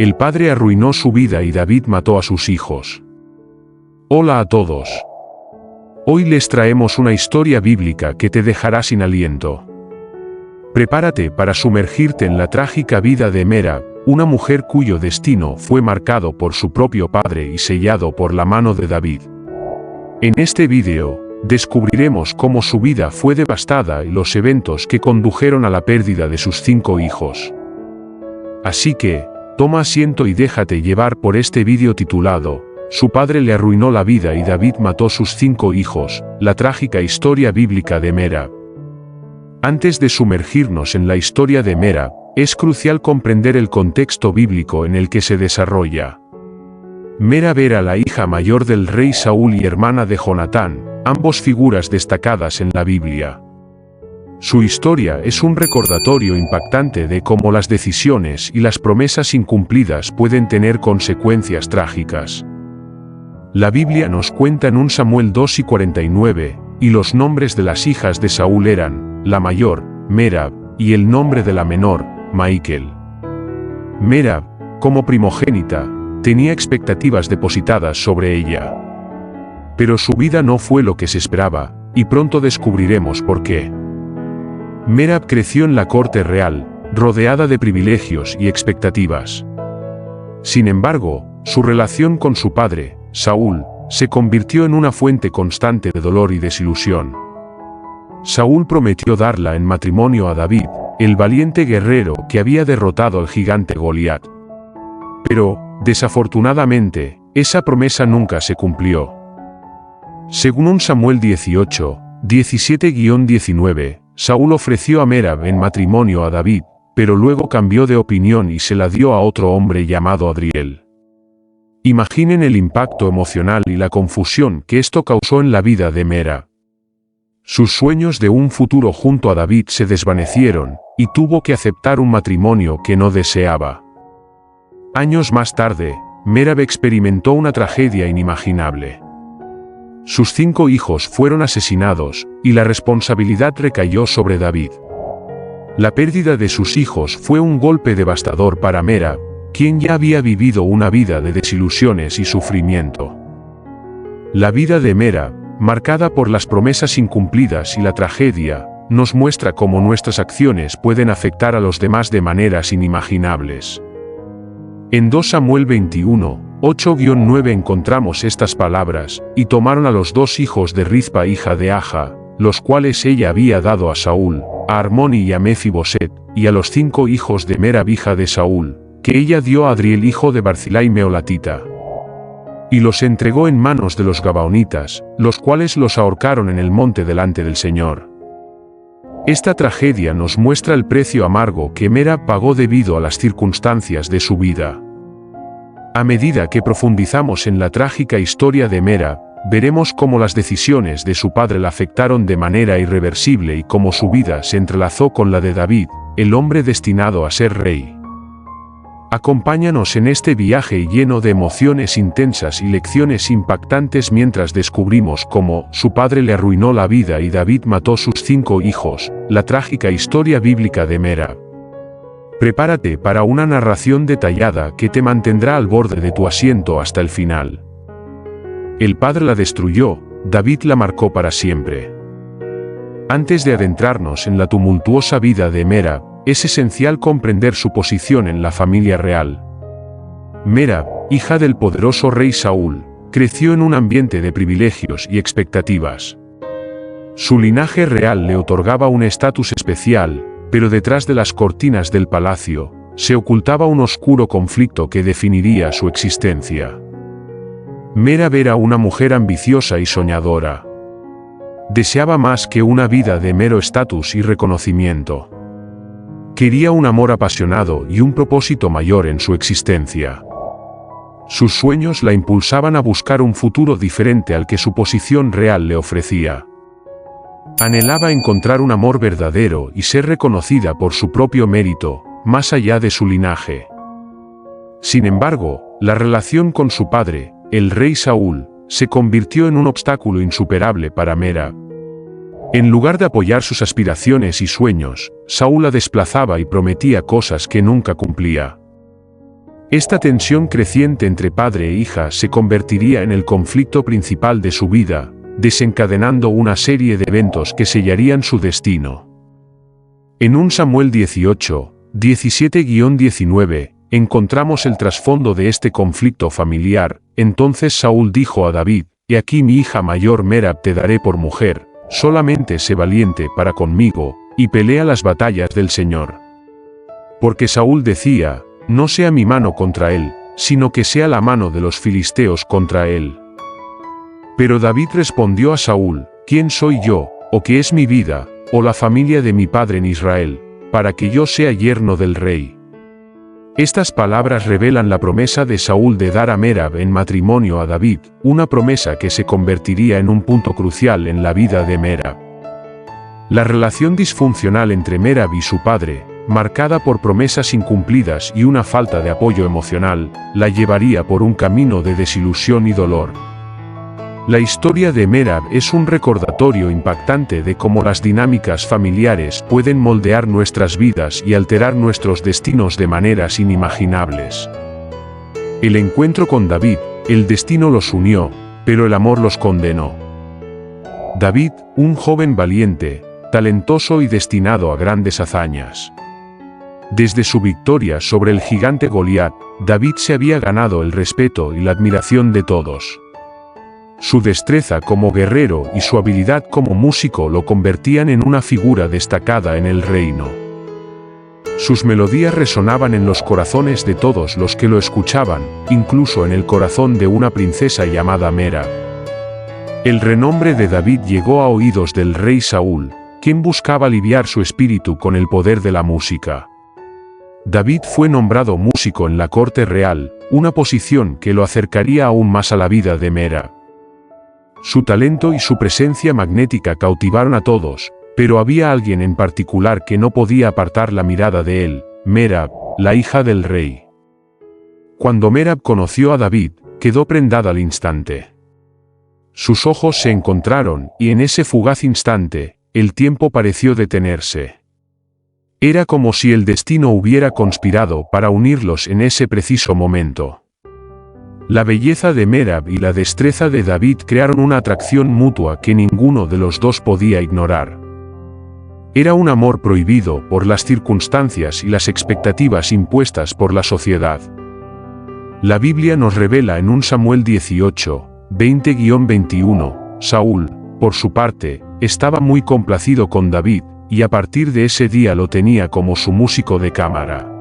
El padre arruinó su vida y David mató a sus hijos. Hola a todos. Hoy les traemos una historia bíblica que te dejará sin aliento. Prepárate para sumergirte en la trágica vida de Merab, una mujer cuyo destino fue marcado por su propio padre y sellado por la mano de David. En este vídeo, descubriremos cómo su vida fue devastada y los eventos que condujeron a la pérdida de sus 5 hijos. Así que, toma asiento y déjate llevar por este vídeo titulado, Su padre le arruinó la vida y David mató sus 5 hijos, la trágica historia bíblica de Merab. Antes de sumergirnos en la historia de Merab, es crucial comprender el contexto bíblico en el que se desarrolla. Merab era la hija mayor del rey Saúl y hermana de Jonatán, ambos figuras destacadas en la Biblia. Su historia es un recordatorio impactante de cómo las decisiones y las promesas incumplidas pueden tener consecuencias trágicas. La Biblia nos cuenta en 1 Samuel 2:49, y los nombres de las hijas de Saúl eran, la mayor, Merab, y el nombre de la menor, Michal. Merab, como primogénita, tenía expectativas depositadas sobre ella. Pero su vida no fue lo que se esperaba, y pronto descubriremos por qué. Merab creció en la corte real, rodeada de privilegios y expectativas. Sin embargo, su relación con su padre, Saúl, se convirtió en una fuente constante de dolor y desilusión. Saúl prometió darla en matrimonio a David, el valiente guerrero que había derrotado al gigante Goliat. Pero, desafortunadamente, esa promesa nunca se cumplió. Según 1 Samuel 18, 17-19, Saúl ofreció a Merab en matrimonio a David, pero luego cambió de opinión y se la dio a otro hombre llamado Adriel. Imaginen el impacto emocional y la confusión que esto causó en la vida de Merab. Sus sueños de un futuro junto a David se desvanecieron, y tuvo que aceptar un matrimonio que no deseaba. Años más tarde, Merab experimentó una tragedia inimaginable. Sus 5 hijos fueron asesinados, y la responsabilidad recayó sobre David. La pérdida de sus hijos fue un golpe devastador para Merab, quien ya había vivido una vida de desilusiones y sufrimiento. La vida de Merab, marcada por las promesas incumplidas y la tragedia, nos muestra cómo nuestras acciones pueden afectar a los demás de maneras inimaginables. En 2 Samuel 21, 8-9 encontramos estas palabras, y tomaron a los 2 hijos de Rizpa hija de Aja, los cuales ella había dado a Saúl, a Armoni y a Mefiboset, y a los 5 hijos de Merab hija de Saúl, que ella dio a Adriel hijo de Barzilai Meolatita. Y los entregó en manos de los Gabaonitas, los cuales los ahorcaron en el monte delante del Señor. Esta tragedia nos muestra el precio amargo que Merab pagó debido a las circunstancias de su vida. A medida que profundizamos en la trágica historia de Merab, veremos cómo las decisiones de su padre la afectaron de manera irreversible y cómo su vida se entrelazó con la de David, el hombre destinado a ser rey. Acompáñanos en este viaje lleno de emociones intensas y lecciones impactantes mientras descubrimos cómo su padre le arruinó la vida y David mató sus 5 hijos, la trágica historia bíblica de Merab. Prepárate para una narración detallada que te mantendrá al borde de tu asiento hasta el final. El padre la destruyó, David la marcó para siempre. Antes de adentrarnos en la tumultuosa vida de Merab, es esencial comprender su posición en la familia real. Merab, hija del poderoso rey Saúl, creció en un ambiente de privilegios y expectativas. Su linaje real le otorgaba un estatus especial, pero detrás de las cortinas del palacio, se ocultaba un oscuro conflicto que definiría su existencia. Merab era una mujer ambiciosa y soñadora. Deseaba más que una vida de mero estatus y reconocimiento. Quería un amor apasionado y un propósito mayor en su existencia. Sus sueños la impulsaban a buscar un futuro diferente al que su posición real le ofrecía. Anhelaba encontrar un amor verdadero y ser reconocida por su propio mérito, más allá de su linaje. Sin embargo, la relación con su padre, el rey Saúl, se convirtió en un obstáculo insuperable para Merab. En lugar de apoyar sus aspiraciones y sueños, Saúl la desplazaba y prometía cosas que nunca cumplía. Esta tensión creciente entre padre e hija se convertiría en el conflicto principal de su vida, desencadenando una serie de eventos que sellarían su destino. En 1 Samuel 18, 17-19, encontramos el trasfondo de este conflicto familiar. Entonces Saúl dijo a David: «He aquí mi hija mayor Merab te daré por mujer, solamente sé valiente para conmigo, y pelea las batallas del Señor». Porque Saúl decía: «No sea mi mano contra él, sino que sea la mano de los filisteos contra él». Pero David respondió a Saúl: «¿Quién soy yo, o qué es mi vida, o la familia de mi padre en Israel, para que yo sea yerno del rey?» Estas palabras revelan la promesa de Saúl de dar a Merab en matrimonio a David, una promesa que se convertiría en un punto crucial en la vida de Merab. La relación disfuncional entre Merab y su padre, marcada por promesas incumplidas y una falta de apoyo emocional, la llevaría por un camino de desilusión y dolor. La historia de Merab es un recordatorio impactante de cómo las dinámicas familiares pueden moldear nuestras vidas y alterar nuestros destinos de maneras inimaginables. El encuentro con David, el destino los unió, pero el amor los condenó. David, un joven valiente, talentoso y destinado a grandes hazañas. Desde su victoria sobre el gigante Goliat, David se había ganado el respeto y la admiración de todos. Su destreza como guerrero y su habilidad como músico lo convertían en una figura destacada en el reino. Sus melodías resonaban en los corazones de todos los que lo escuchaban, incluso en el corazón de una princesa llamada Merab. El renombre de David llegó a oídos del rey Saúl, quien buscaba aliviar su espíritu con el poder de la música. David fue nombrado músico en la corte real, una posición que lo acercaría aún más a la vida de Merab. Su talento y su presencia magnética cautivaron a todos, pero había alguien en particular que no podía apartar la mirada de él: Merab, la hija del rey. Cuando Merab conoció a David, quedó prendada al instante. Sus ojos se encontraron, y en ese fugaz instante, el tiempo pareció detenerse. Era como si el destino hubiera conspirado para unirlos en ese preciso momento. La belleza de Merab y la destreza de David crearon una atracción mutua que ninguno de los dos podía ignorar. Era un amor prohibido por las circunstancias y las expectativas impuestas por la sociedad. La Biblia nos revela en 1 Samuel 18, 20-21, Saúl, por su parte, estaba muy complacido con David, y a partir de ese día lo tenía como su músico de cámara.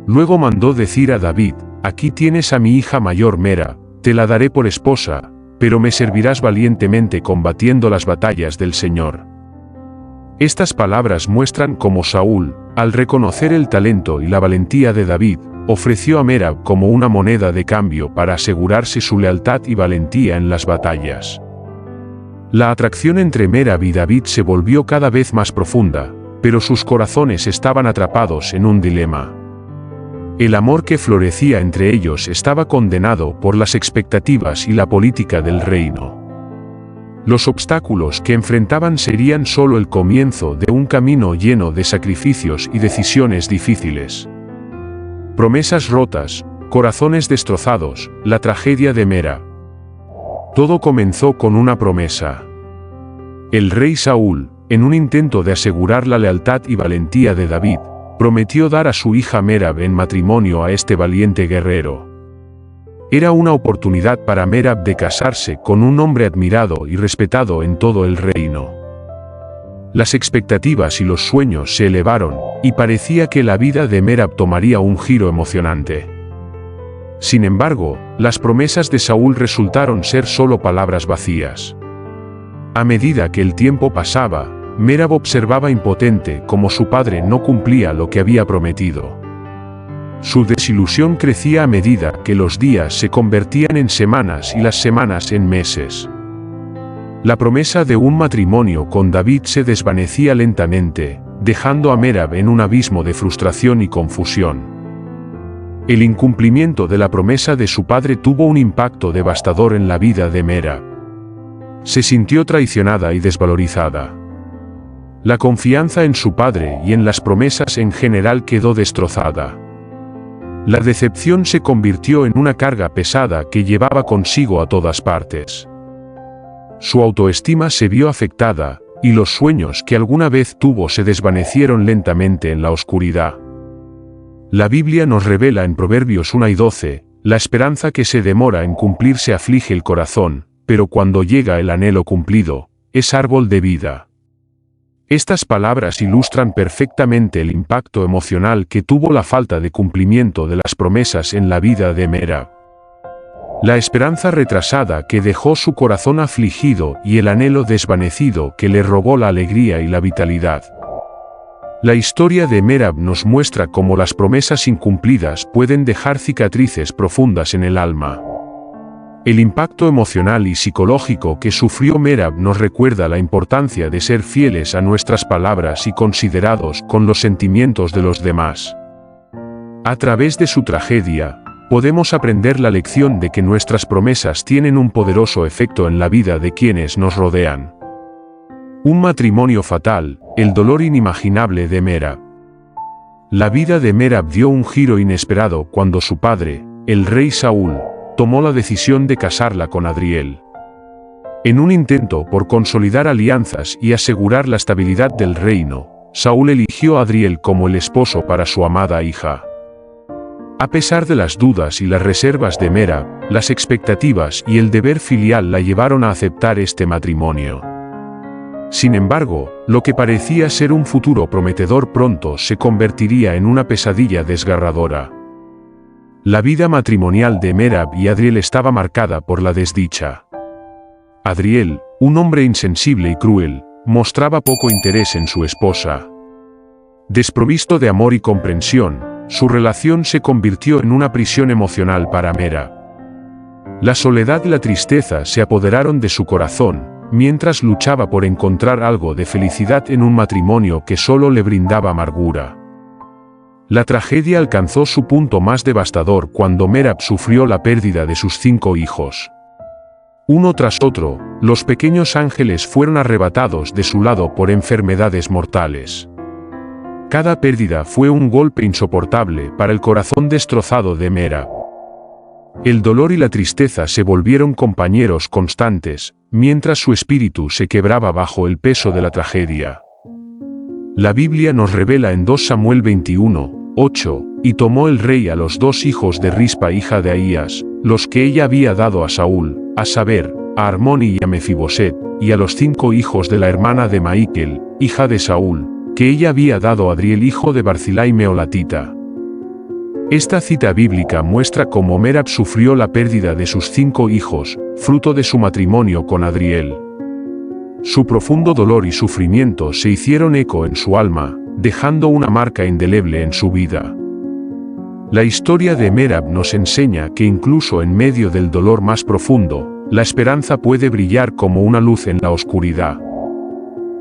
Luego mandó decir a David: «Aquí tienes a mi hija mayor Merab, te la daré por esposa, pero me servirás valientemente combatiendo las batallas del Señor». Estas palabras muestran cómo Saúl, al reconocer el talento y la valentía de David, ofreció a Merab como una moneda de cambio para asegurarse su lealtad y valentía en las batallas. La atracción entre Merab y David se volvió cada vez más profunda, pero sus corazones estaban atrapados en un dilema. El amor que florecía entre ellos estaba condenado por las expectativas y la política del reino. Los obstáculos que enfrentaban serían solo el comienzo de un camino lleno de sacrificios y decisiones difíciles. Promesas rotas, corazones destrozados, la tragedia de Merab. Todo comenzó con una promesa. El rey Saúl, en un intento de asegurar la lealtad y valentía de David, prometió dar a su hija Merab en matrimonio a este valiente guerrero. Era una oportunidad para Merab de casarse con un hombre admirado y respetado en todo el reino. Las expectativas y los sueños se elevaron, y parecía que la vida de Merab tomaría un giro emocionante. Sin embargo, las promesas de Saúl resultaron ser solo palabras vacías. A medida que el tiempo pasaba, Merab observaba impotente cómo su padre no cumplía lo que había prometido. Su desilusión crecía a medida que los días se convertían en semanas y las semanas en meses. La promesa de un matrimonio con David se desvanecía lentamente, dejando a Merab en un abismo de frustración y confusión. El incumplimiento de la promesa de su padre tuvo un impacto devastador en la vida de Merab. Se sintió traicionada y desvalorizada. La confianza en su padre y en las promesas en general quedó destrozada. La decepción se convirtió en una carga pesada que llevaba consigo a todas partes. Su autoestima se vio afectada, y los sueños que alguna vez tuvo se desvanecieron lentamente en la oscuridad. La Biblia nos revela en Proverbios 1 y 12, la esperanza que se demora en cumplirse aflige el corazón, pero cuando llega el anhelo cumplido, es árbol de vida. Estas palabras ilustran perfectamente el impacto emocional que tuvo la falta de cumplimiento de las promesas en la vida de Merab. La esperanza retrasada que dejó su corazón afligido y el anhelo desvanecido que le robó la alegría y la vitalidad. La historia de Merab nos muestra cómo las promesas incumplidas pueden dejar cicatrices profundas en el alma. El impacto emocional y psicológico que sufrió Merab nos recuerda la importancia de ser fieles a nuestras palabras y considerados con los sentimientos de los demás. A través de su tragedia, podemos aprender la lección de que nuestras promesas tienen un poderoso efecto en la vida de quienes nos rodean. Un matrimonio fatal, el dolor inimaginable de Merab. La vida de Merab dio un giro inesperado cuando su padre, el rey Saúl, tomó la decisión de casarla con Adriel. En un intento por consolidar alianzas y asegurar la estabilidad del reino, Saúl eligió a Adriel como el esposo para su amada hija. A pesar de las dudas y las reservas de Merab, las expectativas y el deber filial la llevaron a aceptar este matrimonio. Sin embargo, lo que parecía ser un futuro prometedor pronto se convertiría en una pesadilla desgarradora. La vida matrimonial de Merab y Adriel estaba marcada por la desdicha. Adriel, un hombre insensible y cruel, mostraba poco interés en su esposa. Desprovisto de amor y comprensión, su relación se convirtió en una prisión emocional para Merab. La soledad y la tristeza se apoderaron de su corazón, mientras luchaba por encontrar algo de felicidad en un matrimonio que solo le brindaba amargura. La tragedia alcanzó su punto más devastador cuando Merab sufrió la pérdida de sus 5 hijos. Uno tras otro, los pequeños ángeles fueron arrebatados de su lado por enfermedades mortales. Cada pérdida fue un golpe insoportable para el corazón destrozado de Merab. El dolor y la tristeza se volvieron compañeros constantes, mientras su espíritu se quebraba bajo el peso de la tragedia. La Biblia nos revela en 2 Samuel 21:8, y tomó el rey a los 2 hijos de Rispa hija de Ahías, los que ella había dado a Saúl, a saber, a Armoni y a Mefiboset, y a los 5 hijos de la hermana de Maikel, hija de Saúl, que ella había dado a Adriel hijo de Barzilai Meolatita. Esta cita bíblica muestra cómo Merab sufrió la pérdida de sus 5 hijos, fruto de su matrimonio con Adriel. Su profundo dolor y sufrimiento se hicieron eco en su alma, dejando una marca indeleble en su vida. La historia de Merab nos enseña que incluso en medio del dolor más profundo, la esperanza puede brillar como una luz en la oscuridad.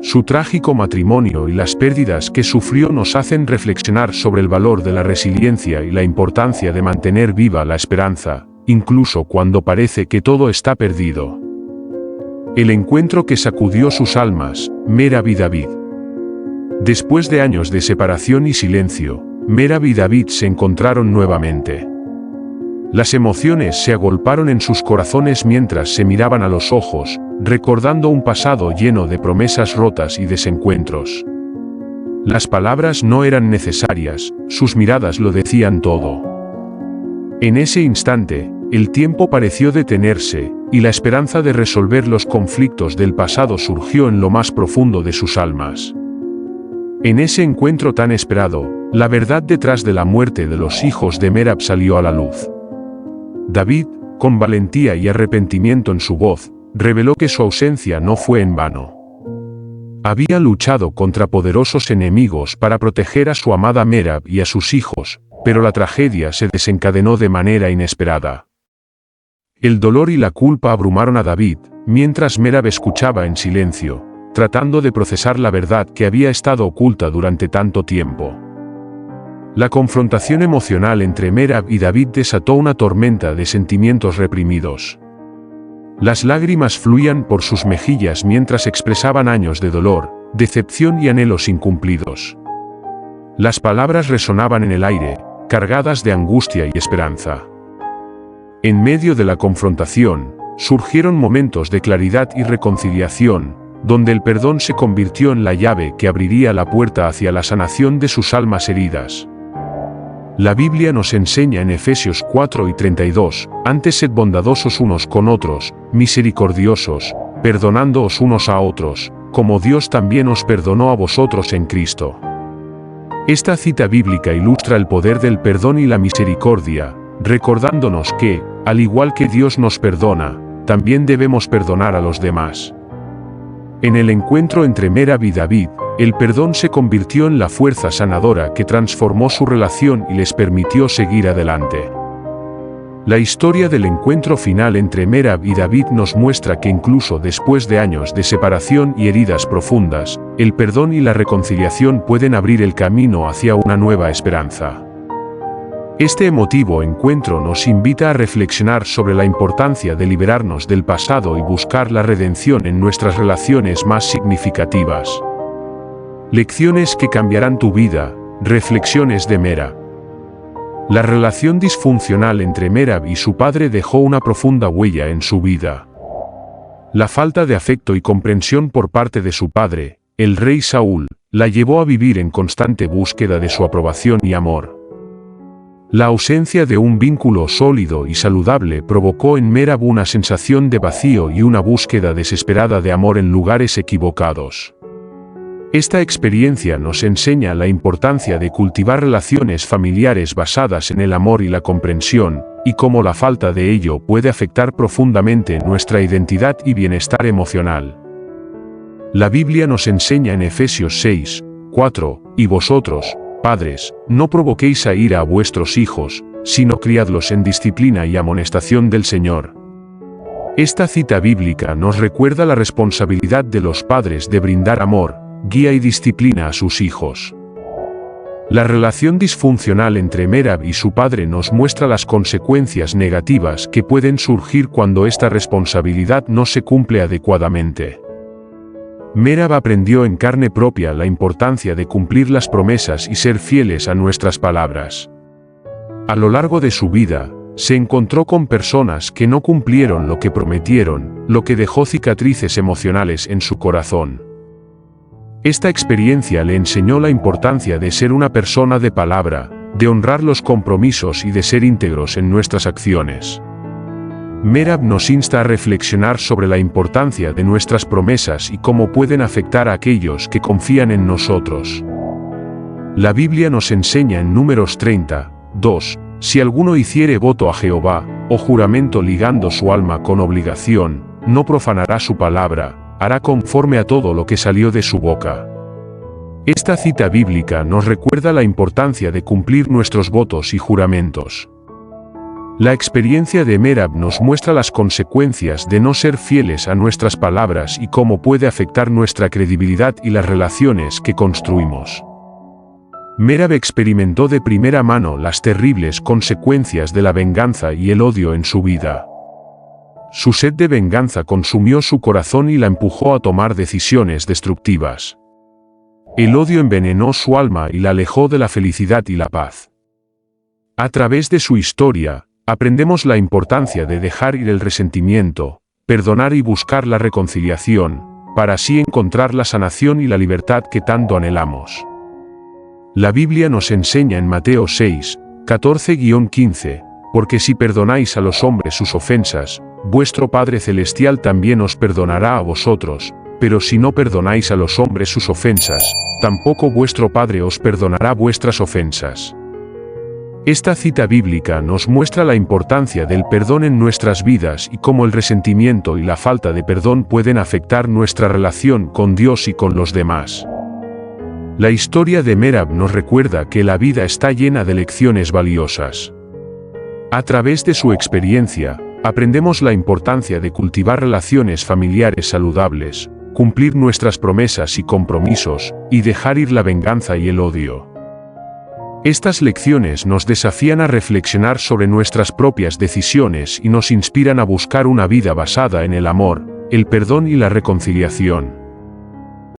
Su trágico matrimonio y las pérdidas que sufrió nos hacen reflexionar sobre el valor de la resiliencia y la importancia de mantener viva la esperanza, incluso cuando parece que todo está perdido. El encuentro que sacudió sus almas, Merab y David. Después de años de separación y silencio, Merab y David se encontraron nuevamente. Las emociones se agolparon en sus corazones mientras se miraban a los ojos, recordando un pasado lleno de promesas rotas y desencuentros. Las palabras no eran necesarias, sus miradas lo decían todo. En ese instante, el tiempo pareció detenerse, y la esperanza de resolver los conflictos del pasado surgió en lo más profundo de sus almas. En ese encuentro tan esperado, la verdad detrás de la muerte de los hijos de Merab salió a la luz. David, con valentía y arrepentimiento en su voz, reveló que su ausencia no fue en vano. Había luchado contra poderosos enemigos para proteger a su amada Merab y a sus hijos, pero la tragedia se desencadenó de manera inesperada. El dolor y la culpa abrumaron a David, mientras Merab escuchaba en silencio, tratando de procesar la verdad que había estado oculta durante tanto tiempo. La confrontación emocional entre Merab y David desató una tormenta de sentimientos reprimidos. Las lágrimas fluían por sus mejillas mientras expresaban años de dolor, decepción y anhelos incumplidos. Las palabras resonaban en el aire, cargadas de angustia y esperanza. En medio de la confrontación, surgieron momentos de claridad y reconciliación, donde el perdón se convirtió en la llave que abriría la puerta hacia la sanación de sus almas heridas. La Biblia nos enseña en Efesios 4:32, antes sed bondadosos unos con otros, misericordiosos, perdonándoos unos a otros, como Dios también os perdonó a vosotros en Cristo. Esta cita bíblica ilustra el poder del perdón y la misericordia, recordándonos que, al igual que Dios nos perdona, también debemos perdonar a los demás. En el encuentro entre Merab y David, el perdón se convirtió en la fuerza sanadora que transformó su relación y les permitió seguir adelante. La historia del encuentro final entre Merab y David nos muestra que incluso después de años de separación y heridas profundas, el perdón y la reconciliación pueden abrir el camino hacia una nueva esperanza. Este emotivo encuentro nos invita a reflexionar sobre la importancia de liberarnos del pasado y buscar la redención en nuestras relaciones más significativas. Lecciones que cambiarán tu vida, reflexiones de Merab. La relación disfuncional entre Merab y su padre dejó una profunda huella en su vida. La falta de afecto y comprensión por parte de su padre, el rey Saúl, la llevó a vivir en constante búsqueda de su aprobación y amor. La ausencia de un vínculo sólido y saludable provocó en Merab una sensación de vacío y una búsqueda desesperada de amor en lugares equivocados. Esta experiencia nos enseña la importancia de cultivar relaciones familiares basadas en el amor y la comprensión, y cómo la falta de ello puede afectar profundamente nuestra identidad y bienestar emocional. La Biblia nos enseña en Efesios 6:4, y vosotros, padres, no provoquéis a ira a vuestros hijos, sino criadlos en disciplina y amonestación del Señor. Esta cita bíblica nos recuerda la responsabilidad de los padres de brindar amor, guía y disciplina a sus hijos. La relación disfuncional entre Merab y su padre nos muestra las consecuencias negativas que pueden surgir cuando esta responsabilidad no se cumple adecuadamente. Merab aprendió en carne propia la importancia de cumplir las promesas y ser fieles a nuestras palabras. A lo largo de su vida, se encontró con personas que no cumplieron lo que prometieron, lo que dejó cicatrices emocionales en su corazón. Esta experiencia le enseñó la importancia de ser una persona de palabra, de honrar los compromisos y de ser íntegros en nuestras acciones. Merab nos insta a reflexionar sobre la importancia de nuestras promesas y cómo pueden afectar a aquellos que confían en nosotros. La Biblia nos enseña en Números 30:2, si alguno hiciere voto a Jehová, o juramento ligando su alma con obligación, no profanará su palabra, hará conforme a todo lo que salió de su boca. Esta cita bíblica nos recuerda la importancia de cumplir nuestros votos y juramentos. La experiencia de Merab nos muestra las consecuencias de no ser fieles a nuestras palabras y cómo puede afectar nuestra credibilidad y las relaciones que construimos. Merab experimentó de primera mano las terribles consecuencias de la venganza y el odio en su vida. Su sed de venganza consumió su corazón y la empujó a tomar decisiones destructivas. El odio envenenó su alma y la alejó de la felicidad y la paz. A través de su historia, aprendemos la importancia de dejar ir el resentimiento, perdonar y buscar la reconciliación, para así encontrar la sanación y la libertad que tanto anhelamos. La Biblia nos enseña en Mateo 6:14-15, porque si perdonáis a los hombres sus ofensas, vuestro Padre Celestial también os perdonará a vosotros, pero si no perdonáis a los hombres sus ofensas, tampoco vuestro Padre os perdonará vuestras ofensas. Esta cita bíblica nos muestra la importancia del perdón en nuestras vidas y cómo el resentimiento y la falta de perdón pueden afectar nuestra relación con Dios y con los demás. La historia de Merab nos recuerda que la vida está llena de lecciones valiosas. A través de su experiencia, aprendemos la importancia de cultivar relaciones familiares saludables, cumplir nuestras promesas y compromisos, y dejar ir la venganza y el odio. Estas lecciones nos desafían a reflexionar sobre nuestras propias decisiones y nos inspiran a buscar una vida basada en el amor, el perdón y la reconciliación.